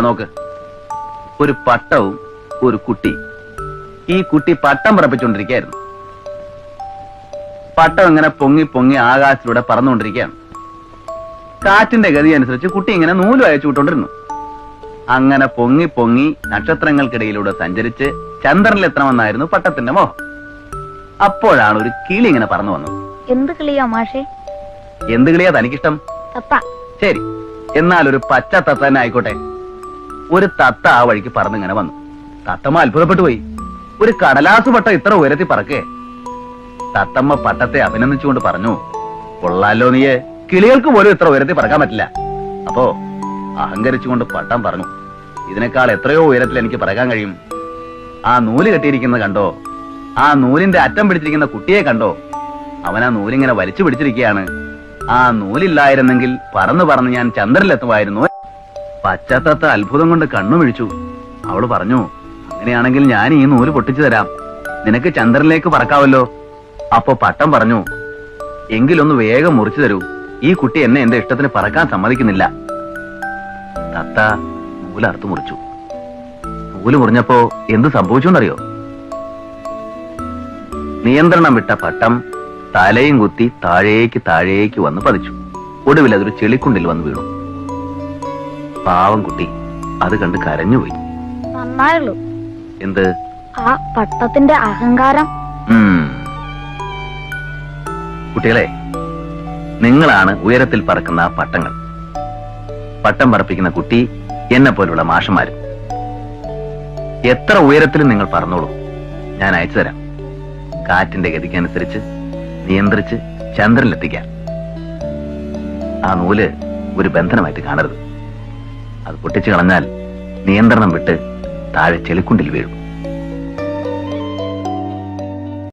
നോക്ക്, ഒരു പട്ടവും ഒരു കുട്ടി. ഈ കുട്ടി പട്ടം പറപ്പിച്ചുകൊണ്ടിരിക്കുകയായിരുന്നു. പട്ടം ഇങ്ങനെ പൊങ്ങി പൊങ്ങി ആകാശത്തിലൂടെ പറന്നുകൊണ്ടിരിക്കുകയാണ്. കാറ്റിന്റെ ഗതി അനുസരിച്ച് കുട്ടി ഇങ്ങനെ നൂല് അയച്ചു വിട്ടുകൊണ്ടിരുന്നു. അങ്ങനെ പൊങ്ങി പൊങ്ങി നക്ഷത്രങ്ങൾക്കിടയിലൂടെ സഞ്ചരിച്ച് ചന്ദ്രനിലെത്തണമെന്നായിരുന്നു പട്ടത്തിന്റെ മോഹം. അപ്പോഴാണ് ഒരു കിളി ഇങ്ങനെ പറന്നു വന്നത്. എന്ത് കിളിയാ മാഷേ? എന്ത് കിളിയാ തനിക്കിഷ്ടം? തത്ത. ശരി, എന്നാൽ ഒരു പച്ച തത്ത തന്നെ ആയിക്കോട്ടെ. ഒരു തത്ത ആ വഴിക്ക് പറന്നിങ്ങനെ വന്നു. തത്തമ്മ അത്ഭുതപ്പെട്ടു പോയി. ഒരു കടലാസ് പട്ടം ഇത്ര ഉയരത്തിൽ പറക്കേ? തത്തമ്മ പട്ടത്തെ അഭിനന്ദിച്ചുകൊണ്ട് പറഞ്ഞു, കൊള്ളാലോ നീയെ, കിളികൾക്ക് പോലും ഇത്ര ഉയരത്തിൽ പറക്കാൻ പറ്റില്ല. അപ്പോ അഹങ്കരിച്ചുകൊണ്ട് പട്ടം പറഞ്ഞു, ഇതിനേക്കാൾ എത്രയോ ഉയരത്തിൽ എനിക്ക് പറക്കാൻ കഴിയും. ആ നൂല് കെട്ടിയിരിക്കുന്നത് കണ്ടോ? ആ നൂലിന്റെ അറ്റം പിടിച്ചിരിക്കുന്ന കുട്ടിയെ കണ്ടോ? അവൻ ആ നൂലിങ്ങനെ വലിച്ചു പിടിച്ചിരിക്കുകയാണ്. ആ നൂലില്ലായിരുന്നെങ്കിൽ പറന്ന് പറന്ന് ഞാൻ ചന്ദ്രനിലെത്തുമായിരുന്നു. പച്ചത്തത്ത അത്ഭുതം കൊണ്ട് കണ്ണു മിഴിച്ചു. അവള് പറഞ്ഞു, അങ്ങനെയാണെങ്കിൽ ഞാൻ ഈ നൂല് പൊട്ടിച്ചു തരാം, നിനക്ക് ചന്ദ്രനിലേക്ക് പറക്കാവല്ലോ. അപ്പൊ പട്ടം പറഞ്ഞു, എങ്കിലൊന്ന് വേഗം മുറിച്ചു തരൂ, ഈ കുട്ടി എന്നെ എന്റെ ഇഷ്ടത്തിന് പറക്കാൻ സമ്മതിക്കുന്നില്ല. തത്ത നൂലറുത്തു മുറിച്ചു. നൂല് മുറിഞ്ഞപ്പോ എന്ത് സംഭവിച്ചെന്നറിയോ? നിയന്ത്രണം വിട്ട പട്ടം തലയും കുത്തി താഴേക്ക് താഴേക്ക് വന്ന് പതിച്ചു. ഒടുവിൽ അതൊരു ചെളിക്കുണ്ടിൽ വന്ന് വീണു. പാവം കുട്ടി അത് കണ്ട് കരഞ്ഞുപോയി. നന്നായുള്ളൂ. എന്ത്? ആ പട്ടത്തിന്റെ അഹങ്കാരം. കുട്ടികളെ, നിങ്ങളാണ് ഉയരത്തിൽ പറക്കുന്ന ആ പട്ടങ്ങൾ. പട്ടം പറപ്പിക്കുന്ന കുട്ടി എന്നെ പോലുള്ള മാഷന്മാരും. എത്ര ഉയരത്തിലും നിങ്ങൾ പറന്നോളൂ, ഞാൻ അയച്ചു തരാം. കാറ്റിന്റെ ഗതിക്കനുസരിച്ച് നിയന്ത്രിച്ച് ചന്ദ്രനിലെത്തിക്കാൻ. ആ നൂല് ഒരു ബന്ധനമായിട്ട് കാണരുത്. അത് പൊട്ടിച്ചു കളഞ്ഞാൽ നിയന്ത്രണം വിട്ട് താഴെ ചെളിക്കുണ്ടിൽ വീഴും.